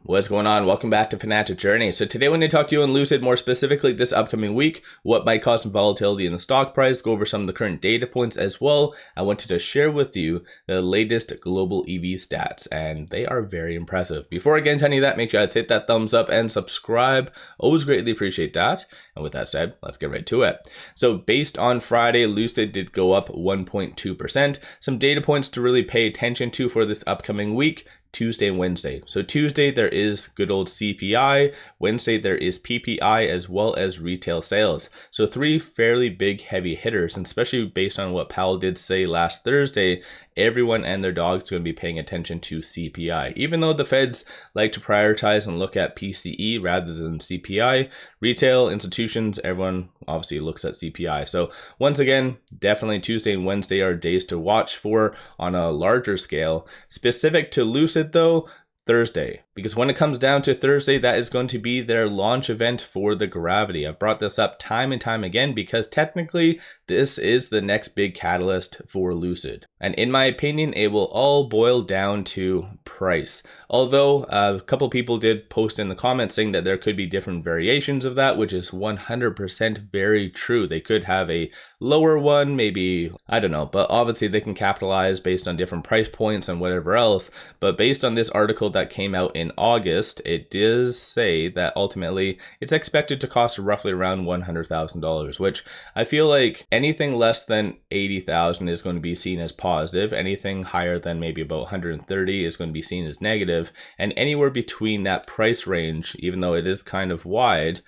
What's going on? Welcome back to Financial Journey. So today I want to talk to you on Lucid, more specifically this upcoming week, what might cause some volatility in the stock price, go over some of the current data points as well. I wanted to share with you the latest global EV stats, and they are very impressive. Before I get into any of that, make sure you hit that thumbs up and subscribe. Always greatly appreciate that. And with that said, let's get right to it. So based on Friday, Lucid did go up 1.2%. Some data points to really pay attention to for this upcoming week. Tuesday and Wednesday. So Tuesday there is good old CPI, Wednesday there is PPI as well as retail sales. So three fairly big heavy hitters, and especially based on what Powell did say last Thursday, everyone and their dog's going to be paying attention to CPI. Even though the Feds like to prioritize and look at PCE rather than CPI, retail, institutions, everyone obviously looks at CPI. So once again, definitely Tuesday and Wednesday are days to watch for on a larger scale. Specific to Lucid though, Thursday, because when it comes down to Thursday, that is going to be their launch event for the Gravity. I've brought this up time and time again because technically this is the next big catalyst for Lucid. And in my opinion, it will all boil down to price. Although a couple people did post in the comments saying that there could be different variations of that, which is 100% very true. They could have a lower one, maybe, I don't know, but obviously they can capitalize based on different price points and whatever else. But based on this article that came out in August, it does say that ultimately it's expected to cost roughly around $100,000, which I feel like anything less than $80,000 is going to be seen as positive. Anything higher than maybe about 130 is going to be seen as negative, and anywhere between that price range, even though it is kind of wide,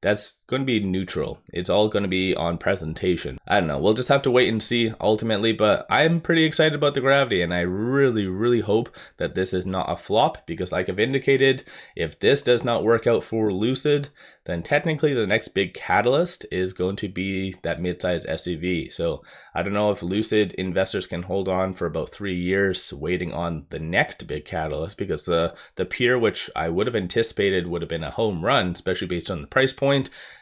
that's going to be neutral. It's all going to be on presentation. I don't know. We'll just have to wait and see ultimately, but I'm pretty excited about the Gravity, and I really hope that this is not a flop, because like I've indicated, if this does not work out for Lucid, then technically the next big catalyst is going to be that mid-size SUV. So I don't know if Lucid investors can hold on for about 3 years waiting on the next big catalyst, because the Peer, which I would have anticipated would have been a home run, especially based on the price point,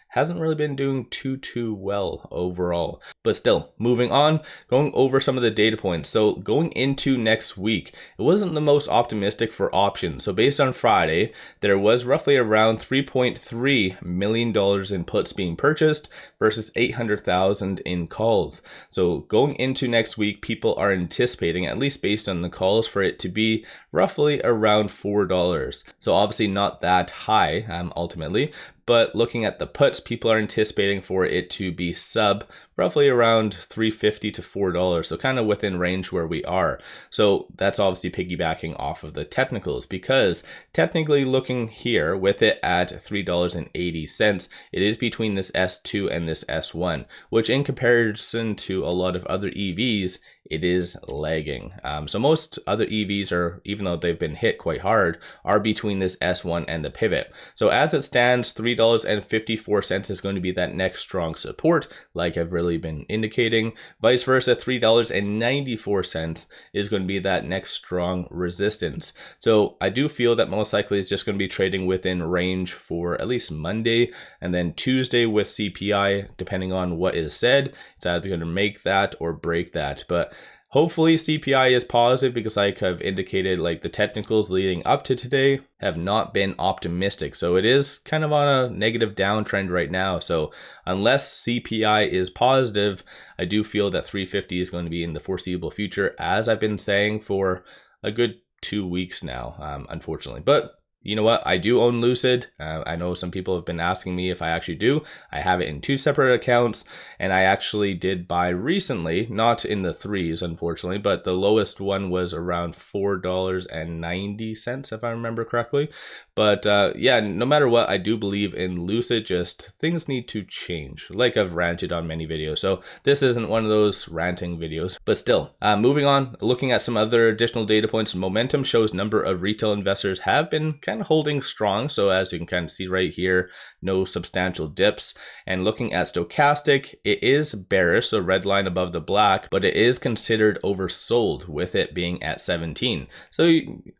hasn't really been doing too well overall. But still, moving on, going over some of the data points. So going into next week, it wasn't the most optimistic for options. So based on Friday, there was roughly around $3.3 million in puts being purchased versus $800,000 in calls. So going into next week, people are anticipating, at least based on the calls, for it to be roughly around $4. So obviously not that high ultimately. But looking at the puts, people are anticipating for it to be sub roughly around $3.50 to $4. So kind of within range where we are. So that's obviously piggybacking off of the technicals, because technically looking here with it at $3.80, it is between this S2 and this S1, which in comparison to a lot of other EVs, it is lagging. So most other EVs are, even though they've been hit quite hard, are between this S1 and the pivot. So as it stands, $3.54 is going to be that next strong support, like I've really been indicating. Vice versa, $3.94 is going to be that next strong resistance. So I do feel that most likely it's just going to be trading within range for at least Monday, and then Tuesday with CPI, depending on what is said, it's either going to make that or break that. But hopefully CPI is positive, because like I've indicated, like the technicals leading up to today have not been optimistic. So it is kind of on a negative downtrend right now. So unless CPI is positive, I do feel that 350 is going to be in the foreseeable future, as I've been saying for a good 2 weeks now, unfortunately. But you know what? I do own Lucid. I know some people have been asking me if I actually do. I have it in 2 separate accounts, and I actually did buy recently, not in the threes, unfortunately, but the lowest one was around $4.90, if I remember correctly. But yeah, no matter what, I do believe in Lucid. Just things need to change, like I've ranted on many videos. So this isn't one of those ranting videos, but still, moving on, looking at some other additional data points. Momentum shows number of retail investors have been kind of holding strong. So as you can kind of see right here, no substantial dips. And looking at stochastic, it is bearish, so red line above the black, but it is considered oversold with it being at 17. So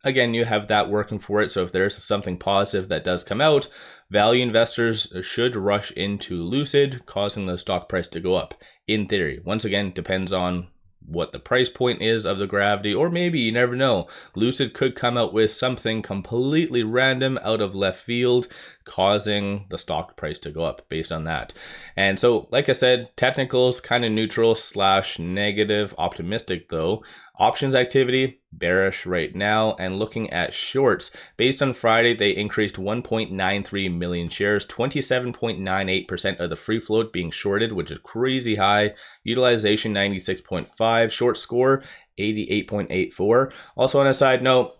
again, you have that working for it. So if there's something positive that does come out, value investors should rush into Lucid, causing the stock price to go up. In theory, once again, depends on what the price point is of the gravity, or maybe, you never know, Lucid could come out with something completely random out of left field, causing the stock price to go up based on that. And so, like I said, technicals kind of neutral / negative, optimistic though. Options activity, bearish right now. And looking at shorts, based on Friday, they increased 1.93 million shares, 27.98% of the free float being shorted, which is crazy high. Utilization 96.5, short score 88.84. Also on a side note,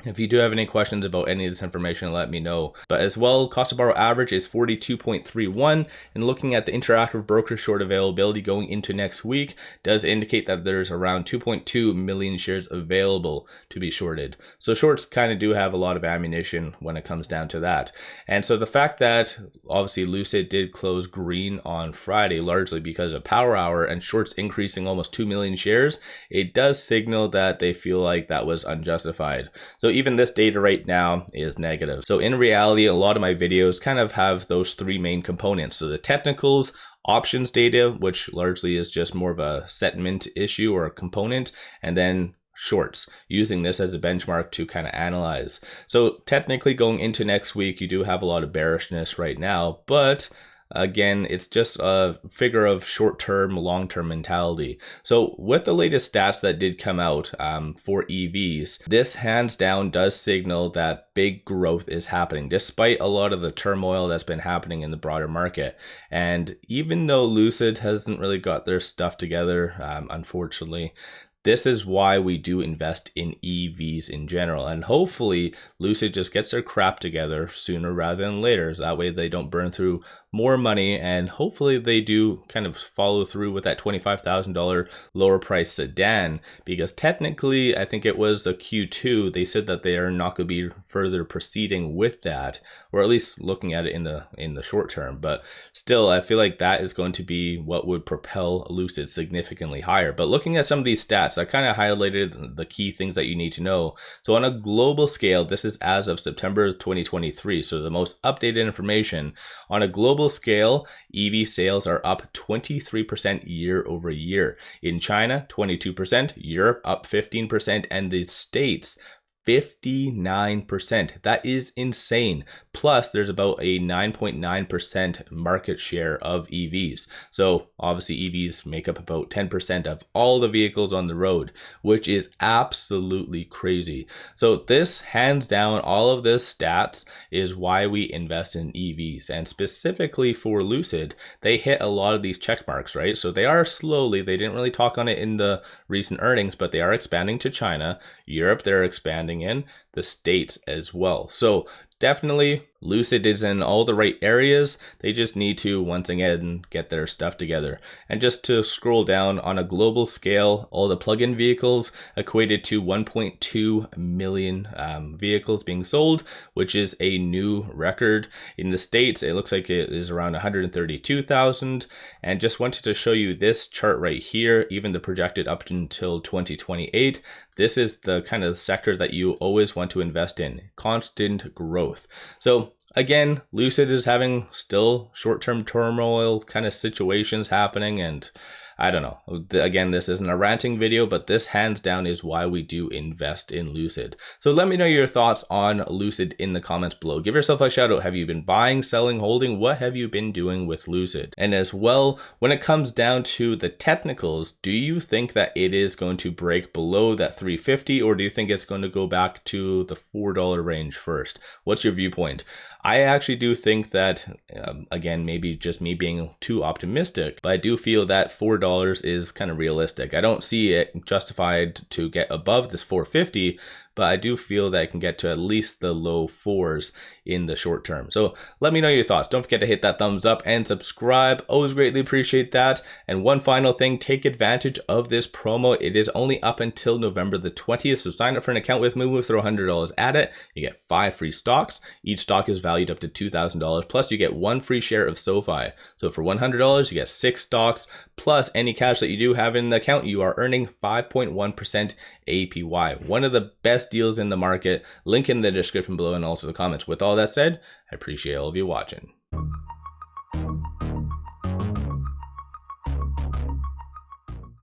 if you do have any questions about any of this information, let me know. But as well, cost to borrow average is 42.31, and looking at the interactive broker short availability going into next week does indicate that there's around 2.2 million shares available to be shorted. So shorts kind of do have a lot of ammunition when it comes down to that. And so the fact that obviously Lucid did close green on Friday, largely because of power hour and shorts increasing almost 2 million shares, it does signal that they feel like that was unjustified. So even this data right now is negative. So in reality, a lot of my videos kind of have those three main components. So the technicals, options data, which largely is just more of a sentiment issue or a component, and then shorts, using this as a benchmark to kind of analyze. So technically going into next week, you do have a lot of bearishness right now, but again, it's just a figure of short-term, long-term mentality. So with the latest stats that did come out for EVs, this hands down does signal that big growth is happening, despite a lot of the turmoil that's been happening in the broader market. And even though Lucid hasn't really got their stuff together, unfortunately, this is why we do invest in EVs in general. And hopefully Lucid just gets their crap together sooner rather than later. That way they don't burn through more money, and hopefully they do kind of follow through with that $25,000 lower price sedan, because technically I think it was a Q2, they said that they are not going to be further proceeding with that, or at least looking at it in the short term. But still, I feel like that is going to be what would propel Lucid significantly higher. But looking at some of these stats, I kind of highlighted the key things that you need to know. So on a global scale, this is as of September 2023, so the most updated information. On a global scale, EV sales are up 23% year over year. In China, 22%, Europe up 15%, and the States 59%. That is insane. Plus, there's about a 9.9% market share of EVs. So obviously EVs make up about 10% of all the vehicles on the road, which is absolutely crazy. So this, hands down, all of this stats is why we invest in EVs. And specifically for Lucid, they hit a lot of these check marks, right? So they are slowly, they didn't really talk on it in the recent earnings, but they are expanding to China, Europe, they're expanding in the States as well. So definitely Lucid is in all the right areas. They just need to once again get their stuff together. And just to scroll down, on a global scale, all the plug-in vehicles equated to 1.2 million vehicles being sold, which is a new record. In the States, it looks like it is around 132,000. And just wanted to show you this chart right here, even the projected up until 2028. This is the kind of sector that you always want to invest in, constant growth. So again, Lucid is having still short-term turmoil kind of situations happening, and I don't know. Again, this isn't a ranting video, but this hands down is why we do invest in Lucid. So let me know your thoughts on Lucid in the comments below. Give yourself a shout out. Have you been buying, selling, holding? What have you been doing with Lucid? And as well, when it comes down to the technicals, do you think that it is going to break below that 350, or do you think it's going to go back to the $4 range first? What's your viewpoint? I actually do think that, again, maybe just me being too optimistic, but I do feel that $4 is kind of realistic. I don't see it justified to get above this 450, but I do feel that I can get to at least the low fours in the short term. So let me know your thoughts. Don't forget to hit that thumbs up and subscribe. Always greatly appreciate that. And one final thing, take advantage of this promo. It is only up until November the 20th. So sign up for an account with me, throw $100 at it. You get 5 free stocks. Each stock is valued up to $2,000. Plus you get 1 free share of SoFi. So for $100, you get 6 stocks. Plus any cash that you do have in the account, you are earning 5.1% APY. One of the best deals in the market. Link in the description below and also the comments. With all that said, I appreciate all of you watching.